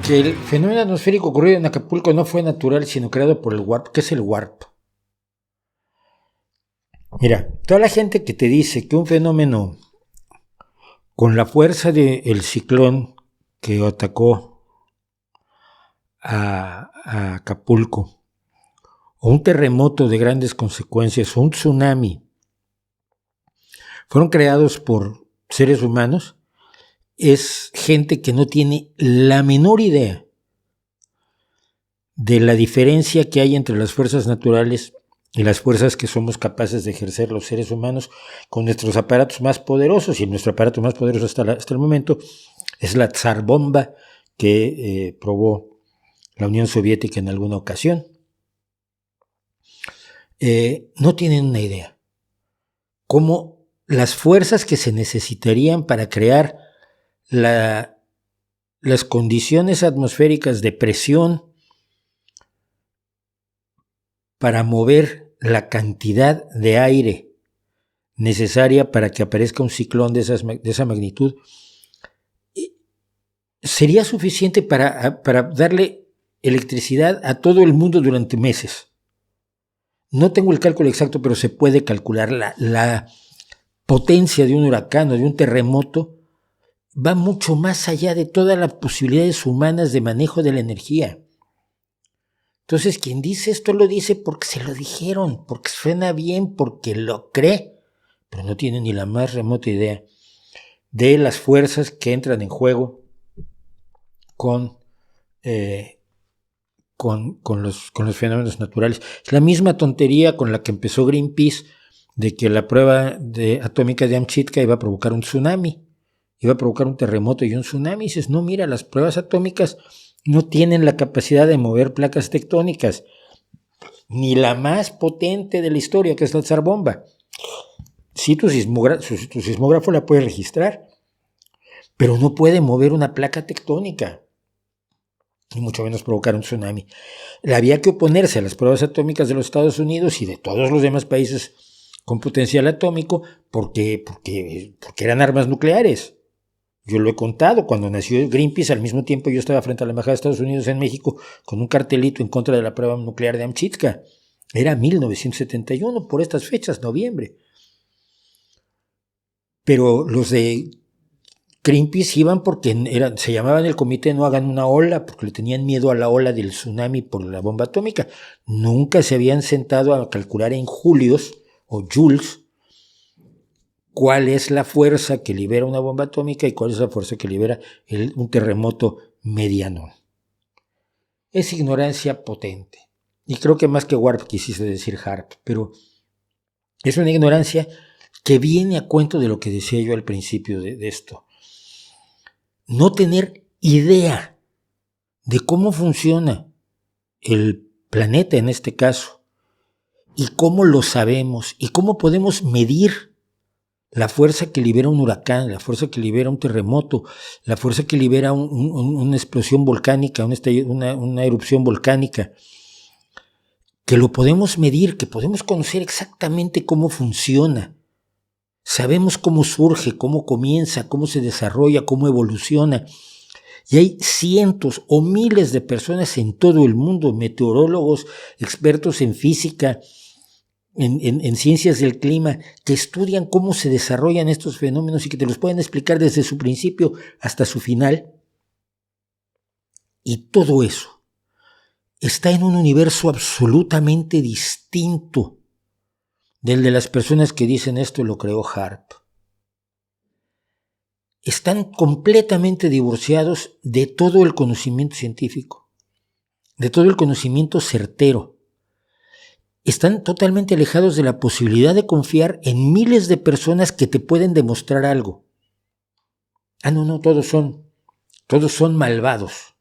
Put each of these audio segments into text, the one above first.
Que el fenómeno atmosférico ocurrido en Acapulco no fue natural, sino creado por el warp. ¿Qué es el warp? Mira, toda la gente que te dice que un fenómeno con la fuerza del ciclón que atacó a Acapulco, o un terremoto de grandes consecuencias, o un tsunami, fueron creados por seres humanos, es gente que no tiene la menor idea de la diferencia que hay entre las fuerzas naturales y las fuerzas que somos capaces de ejercer los seres humanos con nuestros aparatos más poderosos. Y nuestro aparato más poderoso hasta el momento es la Tsar Bomba que probó la Unión Soviética en alguna ocasión. No tienen una idea cómo las fuerzas que se necesitarían para crear las condiciones atmosféricas de presión para mover la cantidad de aire necesaria para que aparezca un ciclón de esa magnitud, sería suficiente para darle electricidad a todo el mundo durante meses. No tengo el cálculo exacto, pero se puede calcular. La potencia de un huracán o de un terremoto va mucho más allá de todas las posibilidades humanas de manejo de la energía. Entonces, quien dice esto lo dice porque se lo dijeron, porque suena bien, porque lo cree, pero no tiene ni la más remota idea de las fuerzas que entran en juego con los fenómenos naturales. Es la misma tontería con la que empezó Greenpeace de que la prueba atómica de Amchitka iba a provocar un tsunami, iba a provocar un terremoto y un tsunami. Y dices, no, mira, las pruebas atómicas no tienen la capacidad de mover placas tectónicas, ni la más potente de la historia, que es la Tsar Bomba. Sí, tu sismógrafo la puede registrar, pero no puede mover una placa tectónica, y mucho menos provocar un tsunami. Había que oponerse a las pruebas atómicas de los Estados Unidos y de todos los demás países con potencial atómico porque eran armas nucleares. Yo lo he contado, cuando nació Greenpeace, al mismo tiempo yo estaba frente a la Embajada de Estados Unidos en México con un cartelito en contra de la prueba nuclear de Amchitka. Era 1971, por estas fechas, noviembre. Pero los de Greenpeace iban porque se llamaban el comité No Hagan una Ola, porque le tenían miedo a la ola del tsunami por la bomba atómica. Nunca se habían sentado a calcular en julios o joules cuál es la fuerza que libera una bomba atómica y cuál es la fuerza que libera un terremoto mediano. Es ignorancia potente. Y creo que más que warp quisiste decir harp, pero es una ignorancia que viene a cuento de lo que decía yo al principio de esto. No tener idea de cómo funciona el planeta en este caso, y cómo lo sabemos, y cómo podemos medir la fuerza que libera un huracán, la fuerza que libera un terremoto, la fuerza que libera una explosión volcánica, una erupción volcánica, que lo podemos medir, que podemos conocer exactamente cómo funciona. Sabemos cómo surge, cómo comienza, cómo se desarrolla, cómo evoluciona. Y hay cientos o miles de personas en todo el mundo, meteorólogos, expertos en física, en ciencias del clima, que estudian cómo se desarrollan estos fenómenos y que te los pueden explicar desde su principio hasta su final. Y todo eso está en un universo absolutamente distinto del de las personas que dicen esto lo creó Harp. Están completamente divorciados de todo el conocimiento científico, de todo el conocimiento certero. Están totalmente alejados de la posibilidad de confiar en miles de personas que te pueden demostrar algo. No, todos son malvados.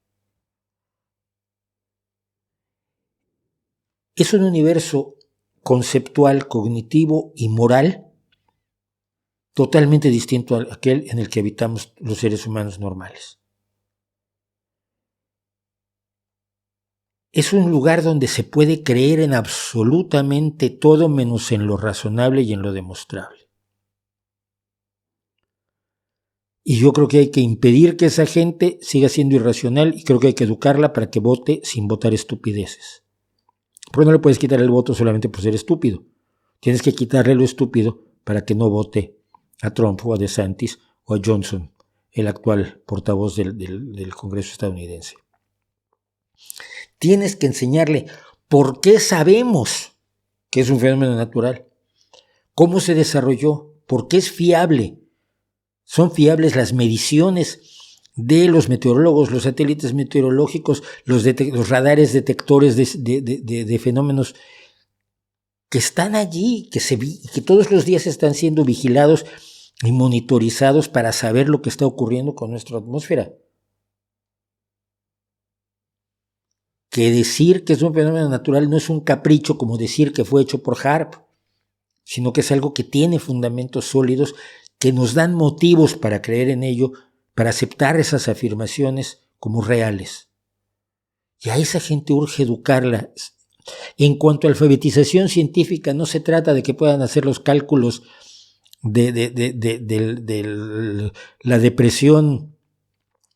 Es un universo conceptual, cognitivo y moral totalmente distinto a aquel en el que habitamos los seres humanos normales. Es un lugar donde se puede creer en absolutamente todo menos en lo razonable y en lo demostrable. Y yo creo que hay que impedir que esa gente siga siendo irracional y creo que hay que educarla para que vote sin votar estupideces. Porque no le puedes quitar el voto solamente por ser estúpido. Tienes que quitarle lo estúpido para que no vote a Trump o a DeSantis o a Johnson, el actual portavoz del Congreso estadounidense. Tienes que enseñarle por qué sabemos que es un fenómeno natural, cómo se desarrolló, por qué es fiable. Son fiables las mediciones de los meteorólogos, los satélites meteorológicos, los radares detectores de fenómenos que están allí, que todos los días están siendo vigilados y monitorizados para saber lo que está ocurriendo con nuestra atmósfera. Que decir que es un fenómeno natural no es un capricho como decir que fue hecho por Harp, sino que es algo que tiene fundamentos sólidos que nos dan motivos para creer en ello, para aceptar esas afirmaciones como reales. Y a esa gente urge educarla. En cuanto a alfabetización científica, no se trata de que puedan hacer los cálculos de la depresión,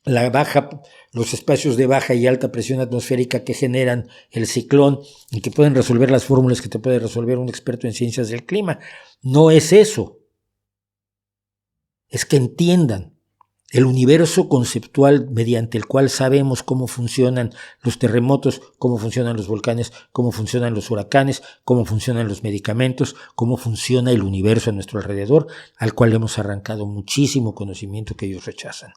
los espacios de baja y alta presión atmosférica que generan el ciclón y que pueden resolver las fórmulas que te puede resolver un experto en ciencias del clima. No es eso. Es que entiendan el universo conceptual mediante el cual sabemos cómo funcionan los terremotos, cómo funcionan los volcanes, cómo funcionan los huracanes, cómo funcionan los medicamentos, cómo funciona el universo a nuestro alrededor, al cual hemos arrancado muchísimo conocimiento que ellos rechazan.